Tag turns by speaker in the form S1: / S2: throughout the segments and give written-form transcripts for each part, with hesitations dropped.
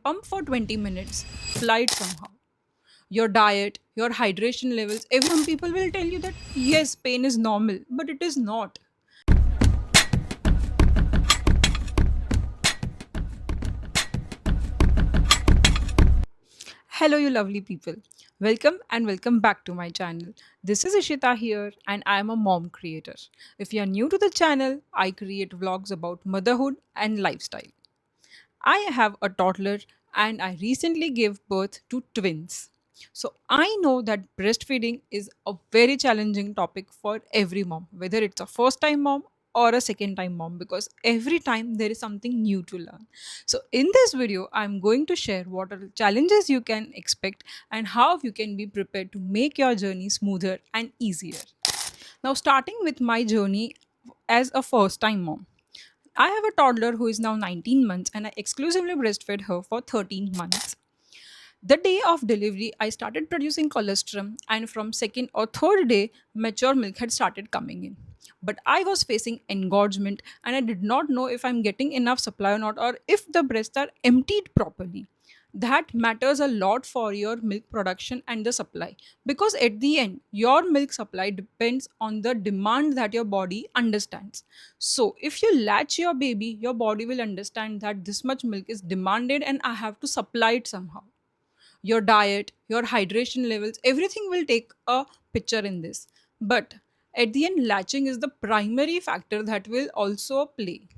S1: pump for 20 minutes, fly it somehow. Your diet, your hydration levels, some people will tell you that yes, pain is normal, but it is not. Hello, you lovely people. Welcome and welcome back to my channel. This is Ishita here, and I am a mom creator. If you are new to the channel, I create vlogs about motherhood and lifestyle. I have a toddler and I recently gave birth to twins. So I know that breastfeeding is a very challenging topic for every mom, whether it's a first time mom or a second time mom, because every time there is something new to learn. So in this video, I'm going to share what are the challenges you can expect and how you can be prepared to make your journey smoother and easier. Now, starting with my journey as a first time mom. I have a toddler who is now 19 months and I exclusively breastfed her for 13 months. The day of delivery, I started producing colostrum, and from second or third day, mature milk had started coming in. But I was facing engorgement and I did not know if I'm getting enough supply or not, or if the breasts are emptied properly. That matters a lot for your milk production and the supply, because at the end your milk supply depends on the demand that your body understands. So if you latch your baby, your body will understand that this much milk is demanded and I have to supply it somehow. Your diet, your hydration levels, everything will take a picture in this. But at the end, latching is the primary factor that will also play.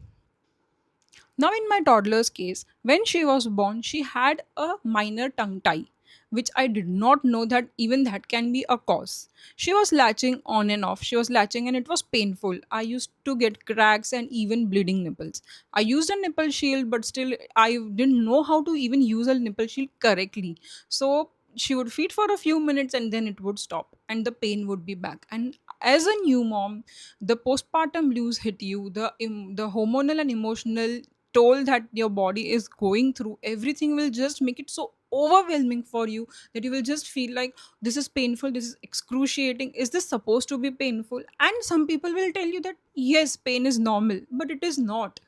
S1: Now, in my toddler's case, when she was born, she had a minor tongue tie, which I did not know that even that can be a cause. She was latching on and off. She was latching and it was painful. I used to get cracks and even bleeding nipples. I used a nipple shield, but still, I didn't know how to even use a nipple shield correctly. So, she would feed for a few minutes and then it would stop and the pain would be back. And as a new mom, the postpartum blues hit you, the hormonal and emotional toll that your body is going through, everything will just make it so overwhelming for you that you will just feel like this is painful, this is excruciating, is this supposed to be painful? And some people will tell you that yes, pain is normal, but it is not.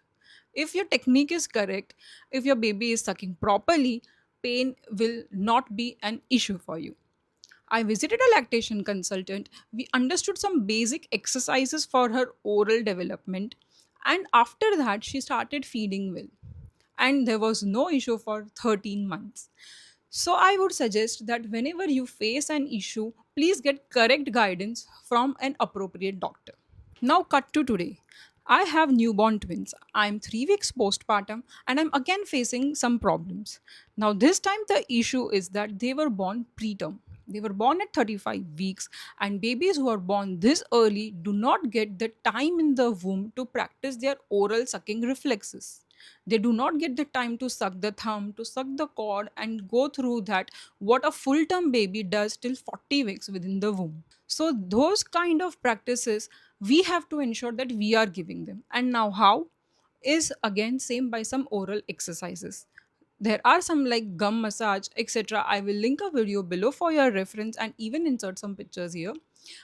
S1: If your technique is correct, if your baby is sucking properly, pain will not be an issue for you. I visited a lactation consultant. We understood some basic exercises for her oral development. And after that, she started feeding well. And there was no issue for 13 months. So, I would suggest that whenever you face an issue, please get correct guidance from an appropriate doctor. Now, cut to today. I have newborn twins. I'm 3 weeks postpartum and I'm again facing some problems. Now, this time the issue is that they were born preterm. They were born at 35 weeks, and babies who are born this early do not get the time in the womb to practice their oral sucking reflexes. They do not get the time to suck the thumb, to suck the cord, and go through that what a full term baby does till 40 weeks within the womb. So, those kind of practices we have to ensure that we are giving them. And now, how is again same by some oral exercises. There are some like gum massage, etc. I will link a video below for your reference and even insert some pictures here.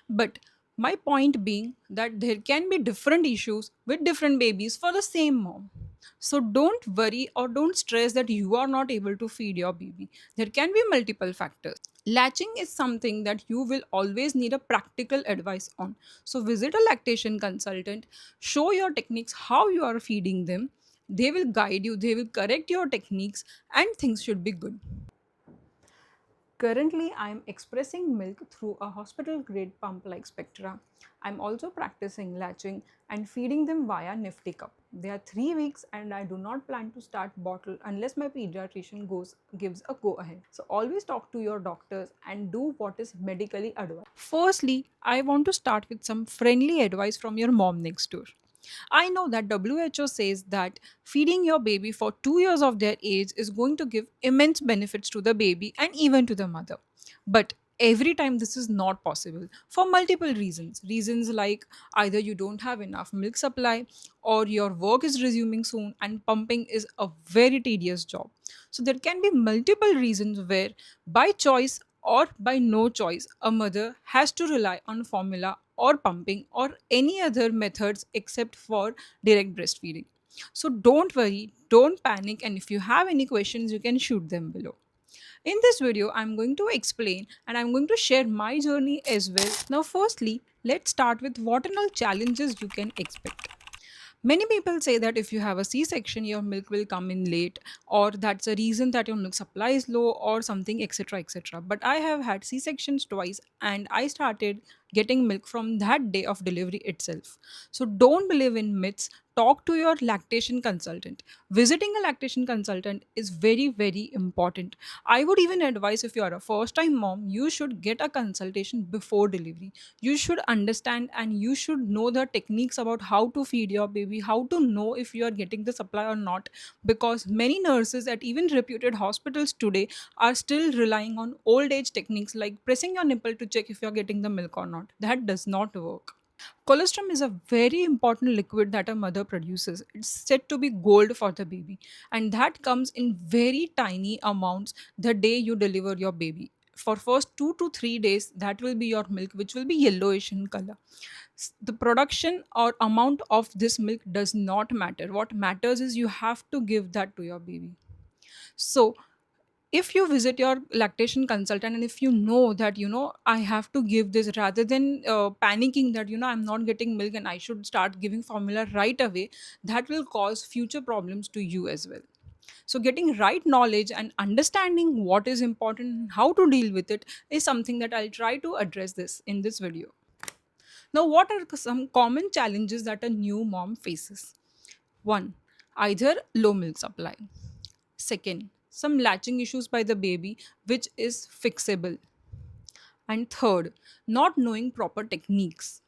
S1: But my point being that there can be different issues with different babies for the same mom. So don't worry or don't stress that you are not able to feed your baby. There can be multiple factors. Latching is something that you will always need a practical advice on. So visit a lactation consultant, show your techniques, how you are feeding them. They will guide you, they will correct your techniques, and things should be good. Currently, I am expressing milk through a hospital grade pump like Spectra. I'm also practicing latching and feeding them via Nifty Cup. They are 3 weeks and I do not plan to start bottle unless my pediatrician gives a go ahead. So always talk to your doctors and do what is medically advised. Firstly, I want to start with some friendly advice from your mom next door. I know that WHO says that feeding your baby for 2 years of their age is going to give immense benefits to the baby and even to the mother. But every time this is not possible for multiple reasons. Reasons like either you don't have enough milk supply or your work is resuming soon and pumping is a very tedious job. So there can be multiple reasons where by choice or by no choice a mother has to rely on formula or pumping or any other methods except for direct breastfeeding. So don't worry, don't panic, and if you have any questions, you can shoot them below. In this video, I'm going to explain and I'm going to share my journey as well. Now, firstly, let's start with what and all challenges you can expect. Many people say that if you have a C section, your milk will come in late, or that's a reason that your milk supply is low, or something, etc. etc. But I have had C sections twice, and I started getting milk from that day of delivery itself. So don't believe in myths. Talk to your lactation consultant. Visiting a lactation consultant is very, very important. I would even advise, if you are a first time mom, you should get a consultation before delivery. You should understand and you should know the techniques about how to feed your baby, how to know if you are getting the supply or not, because many nurses at even reputed hospitals today are still relying on old age techniques like pressing your nipple to check if you're getting the milk or not. That does not work. Colostrum is a very important liquid that a mother produces. It's said to be gold for the baby, and that comes in very tiny amounts the day you deliver your baby. For first 2 to 3 days, that will be your milk, which will be yellowish in color. The production or amount of this milk does not matter. What matters is you have to give that to your baby. So if you visit your lactation consultant, and if you know that I have to give this, rather than panicking that I'm not getting milk and I should start giving formula right away, that will cause future problems to you as well. So getting right knowledge and understanding what is important and how to deal with it is something that I'll try to address this in this video. Now, what are some common challenges that a new mom faces? One, either low milk supply. Second, some latching issues by the baby, which is fixable. And third, not knowing proper techniques.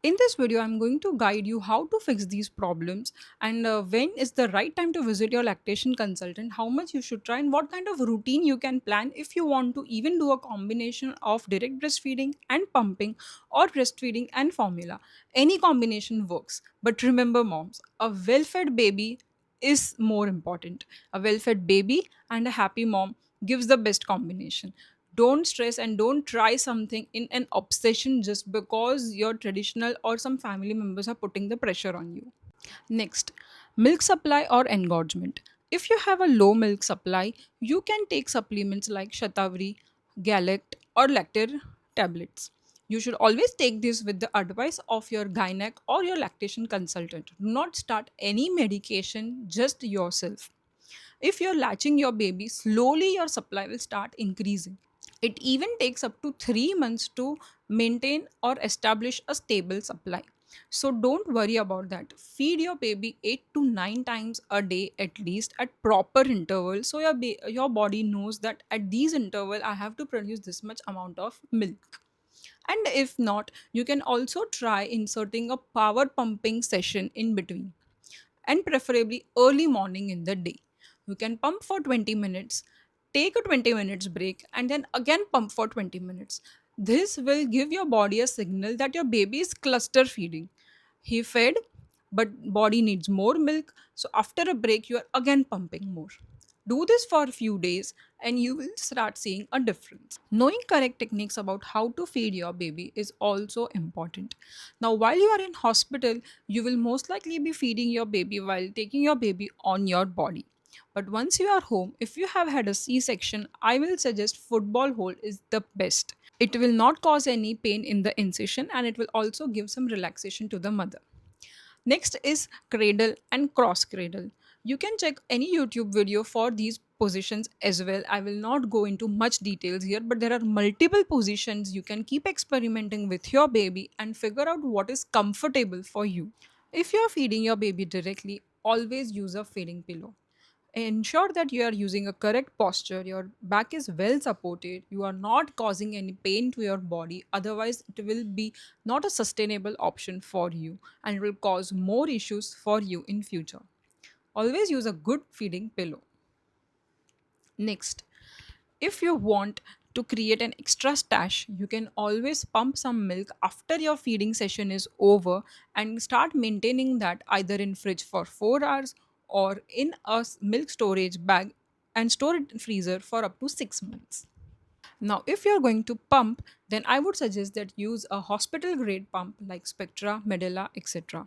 S1: In this video, I'm going to guide you how to fix these problems, and when is the right time to visit your lactation consultant, how much you should try, and what kind of routine you can plan if you want to even do a combination of direct breastfeeding and pumping, or breastfeeding and formula. Any combination works. But remember, moms, a well fed baby is more important. A well fed baby and a happy mom gives the best combination. Don't stress and don't try something in an obsession just because your traditional or some family members are putting the pressure on you. Next, milk supply or engorgement. If you have a low milk supply, you can take supplements like Shatavari, Galect, or Lactate tablets. You should always take this with the advice of your gynec or your lactation consultant. Do not start any medication just yourself. If you're latching your baby, slowly your supply will start increasing. It even takes up to 3 months to maintain or establish a stable supply. So don't worry about that. Feed your baby 8 to 9 times a day at least at proper intervals, so your body knows that at these interval I have to produce this much amount of milk. And if not, you can also try inserting a power pumping session in between, and preferably early morning in the day. You can pump for 20 minutes, take a 20 minutes break, and then again pump for 20 minutes. This will give your body a signal that your baby is cluster feeding. He fed, but body needs more milk. So after a break, you are again pumping more. Do this for a few days and you will start seeing a difference. Knowing correct techniques about how to feed your baby is also important. Now, while you are in hospital, you will most likely be feeding your baby while taking your baby on your body. But once you are home, if you have had a C section, I will suggest football hold is the best. It will not cause any pain in the incision and it will also give some relaxation to the mother. Next is cradle and cross cradle. You can check any YouTube video for these positions as well. I will not go into much details here, but there are multiple positions. You can keep experimenting with your baby and figure out what is comfortable for you. If you are feeding your baby directly, always use a feeding pillow. Ensure that you are using a correct posture, your back is well supported, you are not causing any pain to your body, otherwise it will be not a sustainable option for you and will cause more issues for you in future. Always use a good feeding pillow. Next, if you want to create an extra stash, you can always pump some milk after your feeding session is over and start maintaining that either in fridge for 4 hours or in a milk storage bag and store it in freezer for up to 6 months. Now, if you're going to pump, then I would suggest that use a hospital grade pump like Spectra, Medela, etc.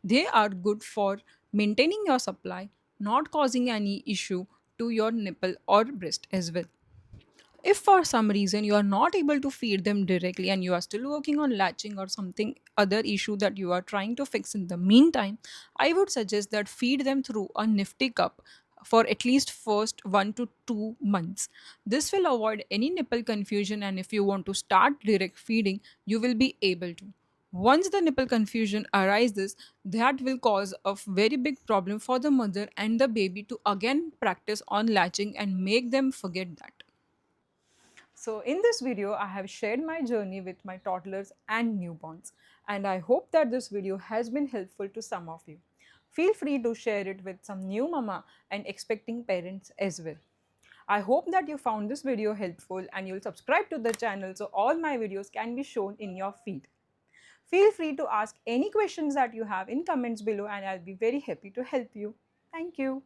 S1: They are good for maintaining your supply, not causing any issue to your nipple or breast as well. If for some reason you are not able to feed them directly and you are still working on latching or something other issue that you are trying to fix in the meantime, I would suggest that feed them through a nifty cup for at least first 1 to 2 months. This will avoid any nipple confusion, and if you want to start direct feeding, you will be able to. Once the nipple confusion arises, that will cause a very big problem for the mother and the baby to again practice on latching and make them forget that. So, in this video, I have shared my journey with my toddlers and newborns, and I hope that this video has been helpful to some of you. Feel free to share it with some new mama and expecting parents as well. I hope that you found this video helpful and you'll subscribe to the channel so all my videos can be shown in your feed. Feel free to ask any questions that you have in comments below and I'll be very happy to help you. Thank you.